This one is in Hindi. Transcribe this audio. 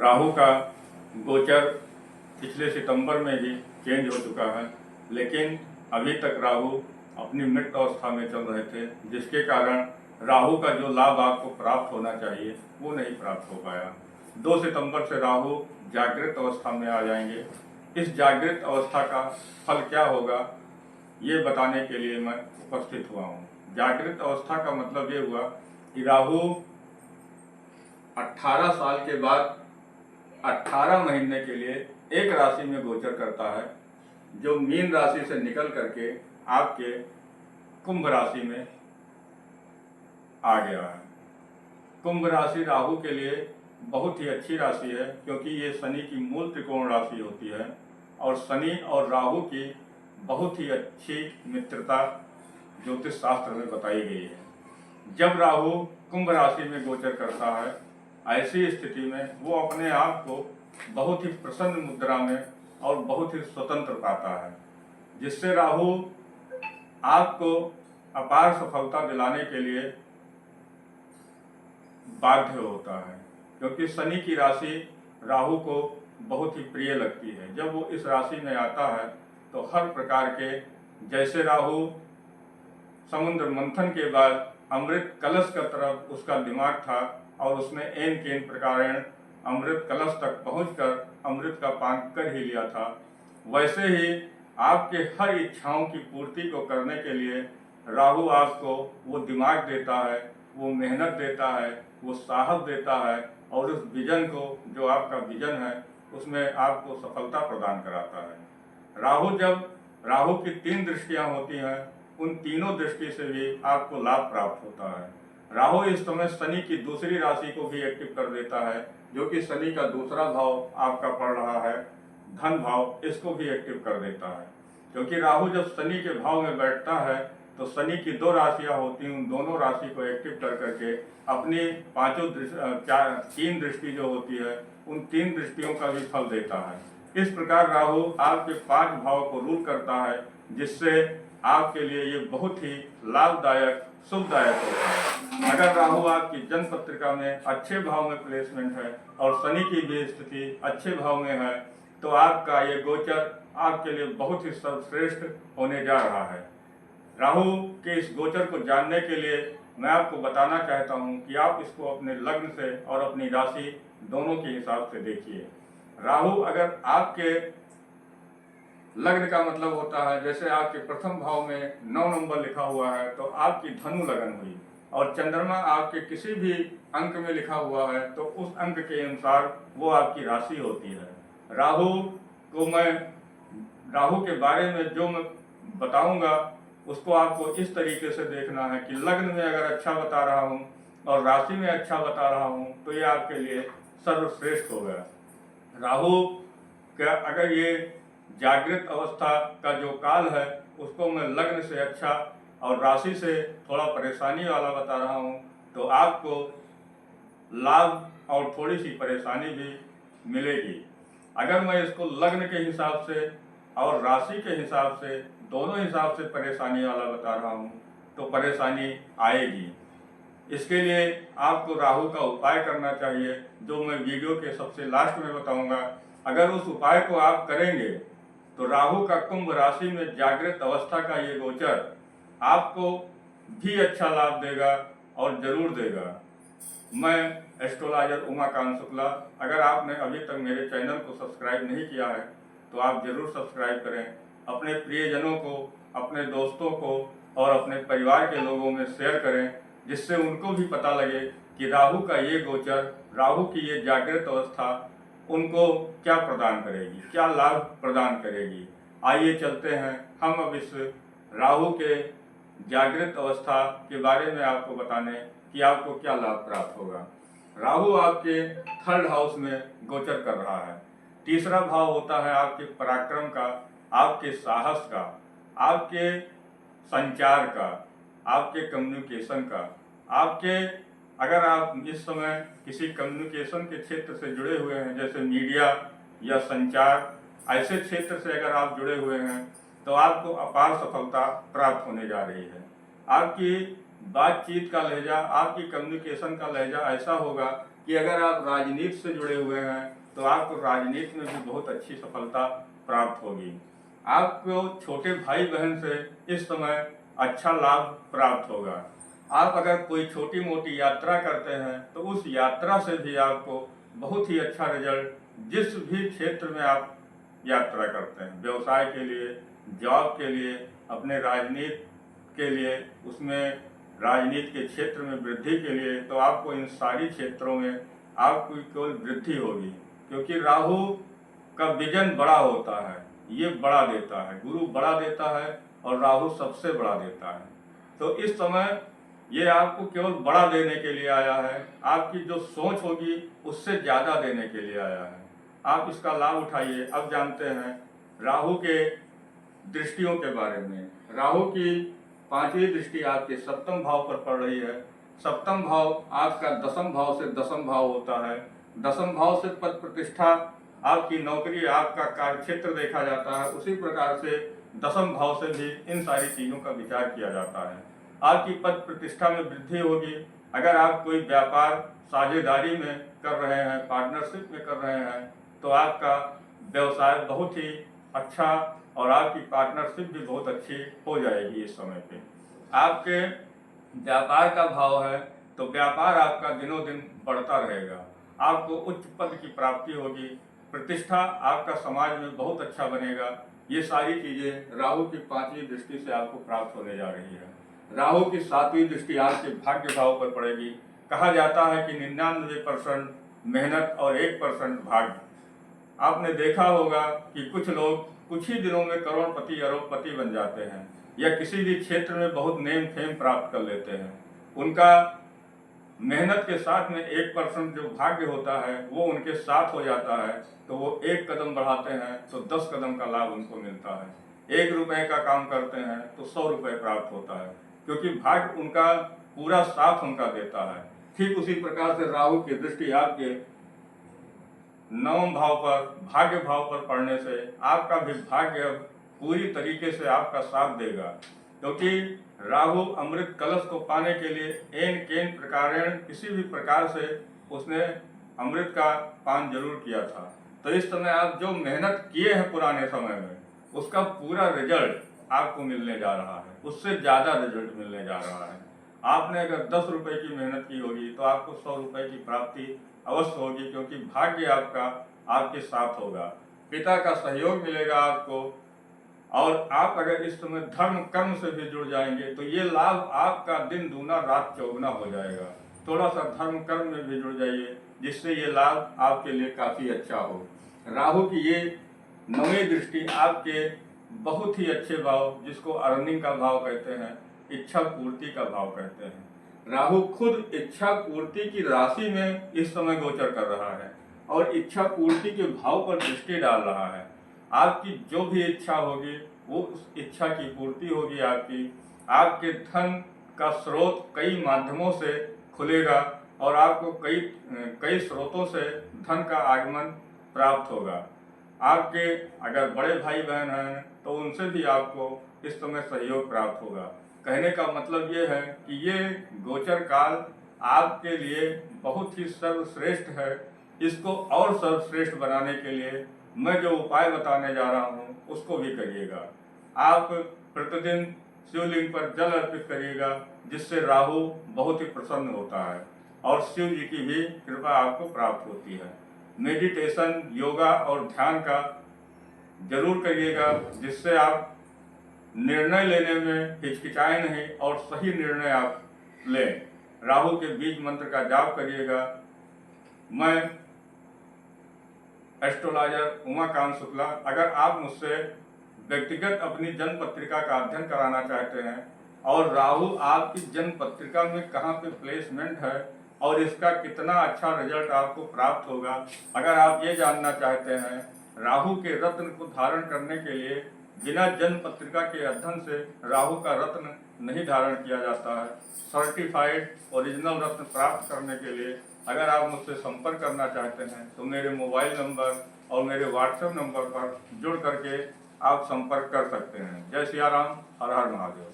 राहु का गोचर पिछले सितंबर में ही चेंज हो चुका है, लेकिन अभी तक राहु अपनी मृत अवस्था में चल रहे थे, जिसके कारण राहु का जो लाभ आपको प्राप्त होना चाहिए वो नहीं प्राप्त हो पाया। 2 सितंबर से राहु जागृत अवस्था में आ जाएंगे। इस जागृत अवस्था का फल क्या होगा ये बताने के लिए मैं उपस्थित हुआ हूँ। जागृत अवस्था का मतलब ये हुआ कि राहु 18 साल के बाद 18 महीने के लिए एक राशि में गोचर करता है, जो मीन राशि से निकल करके आपके कुंभ राशि में आ गया है। कुंभ राशि राहु के लिए बहुत ही अच्छी राशि है, क्योंकि ये शनि की मूल त्रिकोण राशि होती है और शनि और राहु की बहुत ही अच्छी मित्रता ज्योतिष शास्त्र में बताई गई है। जब राहु कुंभ राशि में गोचर करता है, ऐसी स्थिति में वो अपने आप को बहुत ही प्रसन्न मुद्रा में और बहुत ही स्वतंत्र पाता है, जिससे राहु आपको अपार सफलता दिलाने के लिए बाध्य होता है, क्योंकि शनि की राशि राहु को बहुत ही प्रिय लगती है। जब वो इस राशि में आता है तो हर प्रकार के, जैसे राहु समुद्र मंथन के बाद अमृत कलश का तरफ उसका दिमाग था और उसने एन केन प्रकार अमृत कलश तक पहुंचकर अमृत का पान कर ही लिया था, वैसे ही आपके हर इच्छाओं की पूर्ति को करने के लिए राहु आपको वो दिमाग देता है, वो मेहनत देता है, वो साहस देता है और उस विजन को, जो आपका विजन है, उसमें आपको सफलता प्रदान कराता है। राहु की 3 दृष्टियां होती हैं, उन तीनों दृष्टि से भी आपको लाभ प्राप्त होता है। राहु इस समय शनि की दूसरी राशि को भी एक्टिव कर देता है, जो कि शनि का दूसरा भाव आपका पड़ रहा है, धन भाव, इसको भी एक्टिव कर देता है। क्योंकि राहु जब शनि के भाव में बैठता है तो शनि की 2 राशियां होती हैं, उन दोनों राशि को एक्टिव कर करके अपनी 3 दृष्टि जो होती है, उन 3 दृष्टियों का भी फल देता है। इस प्रकार राहु आपके 5 भाव को रूल करता है, जिससे आपके लिए ये बहुत ही लाभदायक, शुभदायक होता है। अगर राहु आपकी जन्म पत्रिका में अच्छे भाव में प्लेसमेंट है और शनि की भी स्थिति अच्छे भाव में है, तो आपका ये गोचर आपके लिए बहुत ही सर्वश्रेष्ठ होने जा रहा है। राहु के इस गोचर को जानने के लिए मैं आपको बताना चाहता हूं कि आप इसको अपने लग्न से और अपनी राशि दोनों के हिसाब से देखिए। राहु अगर आपके लग्न का मतलब होता है, जैसे आपके प्रथम भाव में 9 नंबर लिखा हुआ है तो आपकी धनु लगन हुई, और चंद्रमा आपके किसी भी अंक में लिखा हुआ है तो उस अंक के अनुसार वो आपकी राशि होती है। राहु के बारे में जो मैं बताऊंगा उसको आपको इस तरीके से देखना है कि लग्न में अगर अच्छा बता रहा हूं और राशि में अच्छा बता रहा हूं तो ये आपके लिए सर्वश्रेष्ठ हो गया। राहु का अगर ये जागृत अवस्था का जो काल है उसको मैं लग्न से अच्छा और राशि से थोड़ा परेशानी वाला बता रहा हूं, तो आपको लाभ और थोड़ी सी परेशानी भी मिलेगी। अगर मैं इसको लग्न के हिसाब से और राशि के हिसाब से, दोनों हिसाब से परेशानी वाला बता रहा हूं, तो परेशानी आएगी। इसके लिए आपको राहु का उपाय करना चाहिए, जो मैं वीडियो के सबसे लास्ट में बताऊंगा। अगर उस उपाय को आप करेंगे तो राहु का कुंभ राशि में जागृत अवस्था का ये गोचर आपको भी अच्छा लाभ देगा और जरूर देगा। मैं एस्ट्रोलॉजर उमाकांत शुक्ला। अगर आपने अभी तक मेरे चैनल को सब्सक्राइब नहीं किया है तो आप जरूर सब्सक्राइब करें, अपने प्रियजनों को, अपने दोस्तों को और अपने परिवार के लोगों में शेयर करें, जिससे उनको भी पता लगे कि राहु का ये गोचर, राहु की ये जागृत अवस्था उनको क्या प्रदान करेगी, क्या लाभ प्रदान करेगी। आइए चलते हैं हम अब इस राहु के जागृत अवस्था के बारे में आपको बताने कि आपको क्या लाभ प्राप्त होगा। राहु आपके 3rd हाउस में गोचर कर रहा है। तीसरा भाव होता है आपके पराक्रम का, आपके साहस का, आपके संचार का, आपके कम्युनिकेशन का, आपके, अगर आप इस समय किसी कम्युनिकेशन के क्षेत्र से जुड़े हुए हैं, जैसे मीडिया या संचार, ऐसे क्षेत्र से अगर आप जुड़े हुए हैं तो आपको अपार सफलता प्राप्त होने जा रही है। आपकी बातचीत का लहजा, आपकी कम्युनिकेशन का लहजा ऐसा होगा कि अगर आप राजनीति से जुड़े हुए हैं तो आपको राजनीति में भी बहुत अच्छी सफलता प्राप्त होगी। आपको छोटे भाई बहन से इस समय अच्छा लाभ प्राप्त होगा। आप अगर कोई छोटी मोटी यात्रा करते हैं तो उस यात्रा से भी आपको बहुत ही अच्छा रिजल्ट, जिस भी क्षेत्र में आप यात्रा करते हैं, व्यवसाय के लिए, जॉब के लिए, अपने राजनीति के लिए, उसमें राजनीति के क्षेत्र में वृद्धि के लिए, तो आपको इन सारी क्षेत्रों में आपको केवल वृद्धि होगी, क्योंकि राहु का विजन बड़ा होता है, ये बड़ा देता है, गुरु बड़ा देता है और राहु सबसे बड़ा देता है। तो इस समय ये आपको केवल बड़ा देने के लिए आया है, आपकी जो सोच होगी उससे ज़्यादा देने के लिए आया है। आप इसका लाभ उठाइए। अब जानते हैं राहु के दृष्टियों के बारे में। राहु की 5वीं दृष्टि आपके 7वें भाव पर पड़ रही है। 7वां भाव आपका 10वें भाव से 10वां भाव होता है। 10वें भाव से पद प्रतिष्ठा, आपकी नौकरी, आपका कार्यक्षेत्र देखा जाता है। उसी प्रकार से 10वें भाव से भी इन सारी चीज़ों का विचार किया जाता है। आपकी पद प्रतिष्ठा में वृद्धि होगी। अगर आप कोई व्यापार साझेदारी में कर रहे हैं, पार्टनरशिप में कर रहे हैं, तो आपका व्यवसाय बहुत ही अच्छा और आपकी पार्टनरशिप भी बहुत अच्छी हो जाएगी। इस समय पे आपके व्यापार का भाव है तो व्यापार आपका दिनों दिन बढ़ता रहेगा। आपको उच्च पद की प्राप्ति होगी, प्रतिष्ठा आपका समाज में बहुत अच्छा बनेगा। ये सारी चीज़ें राहु की 5वीं दृष्टि से आपको प्राप्त होने जा रही है। राहु की 7वीं दृष्टि आपके भाग्य भाव पर पड़ेगी। कहा जाता है कि 99% मेहनत और 1% भाग्य। आपने देखा होगा कि कुछ लोग कुछ ही दिनों में करोड़पति अरबपति बन जाते हैं या किसी भी क्षेत्र में बहुत नेम फेम प्राप्त कर लेते हैं। उनका मेहनत के साथ में 1% जो भाग्य होता है वो उनके साथ हो जाता है, तो वो 1 कदम बढ़ाते हैं तो 10 कदम का लाभ उनको मिलता है। 1 रुपए का काम करते हैं तो 100 रुपए प्राप्त होता है, क्योंकि भाग्य उनका पूरा साथ उनका देता है। ठीक उसी प्रकार से राहु की दृष्टि आपके 9वें भाव पर, भाग्य भाव पर पड़ने से आपका भी भाग्य पूरी तरीके से आपका साथ देगा, क्योंकि राहु अमृत कलश को पाने के लिए एन केन प्रकारेण किसी भी प्रकार से उसने अमृत का पान जरूर किया था। तो इस समय आप जो मेहनत किए हैं पुराने समय में, उसका पूरा रिजल्ट आपको मिलने जा रहा है, उससे ज़्यादा रिजल्ट मिलने जा रहा है। आपने अगर 10 रुपए की मेहनत की होगी तो आपको 100 रुपए की प्राप्ति अवश्य होगी, क्योंकि भाग्य आपका आपके साथ होगा, पिता का सहयोग मिलेगा आपको। और आप अगर इस समय धर्म कर्म से भी जुड़ जाएंगे तो ये लाभ आपका दिन दूना रात चौगुना हो जाएगा। थोड़ा सा धर्म कर्म में भी जुड़ जाइए, जिससे ये लाभ आपके लिए काफ़ी अच्छा हो। राहु की ये 9वीं दृष्टि आपके बहुत ही अच्छे भाव, जिसको अर्निंग का भाव कहते हैं, इच्छा पूर्ति का भाव कहते हैं। राहु खुद इच्छा पूर्ति की राशि में इस समय गोचर कर रहा है और इच्छा पूर्ति के भाव पर दृष्टि डाल रहा है। आपकी जो भी इच्छा होगी वो उस इच्छा की पूर्ति होगी। आपके धन का स्रोत कई माध्यमों से खुलेगा और आपको कई स्रोतों से धन का आगमन प्राप्त होगा। आपके अगर बड़े भाई बहन हैं तो उनसे भी आपको इस समय सहयोग प्राप्त होगा। कहने का मतलब ये है कि ये गोचर काल आपके लिए बहुत ही सर्वश्रेष्ठ है। इसको और सर्वश्रेष्ठ बनाने के लिए मैं जो उपाय बताने जा रहा हूँ उसको भी करिएगा। आप प्रतिदिन शिवलिंग पर जल अर्पित करिएगा, जिससे राहु बहुत ही प्रसन्न होता है और शिव जी की भी कृपा आपको प्राप्त होती है। मेडिटेशन, योगा और ध्यान का जरूर करिएगा, जिससे आप निर्णय लेने में हिचकिचाए नहीं और सही निर्णय आप लें। राहु के बीज मंत्र का जाप करिएगा। मैं एस्ट्रोलॉजर उमाकांत शुक्ला। अगर आप मुझसे व्यक्तिगत अपनी जन्म पत्रिका का अध्ययन कराना चाहते हैं और राहु आपकी जन्म पत्रिका में कहाँ पे प्लेसमेंट है और इसका कितना अच्छा रिजल्ट आपको प्राप्त होगा, अगर आप ये जानना चाहते हैं, राहु के रत्न को धारण करने के लिए बिना जन्म पत्रिका के अध्ययन से राहु का रत्न नहीं धारण किया जाता है। सर्टिफाइड ओरिजिनल रत्न प्राप्त करने के लिए अगर आप मुझसे संपर्क करना चाहते हैं तो मेरे मोबाइल नंबर और मेरे व्हाट्सएप नंबर पर जुड़ करके आप संपर्क कर सकते हैं। जय सिया राम, हर हर महादेव।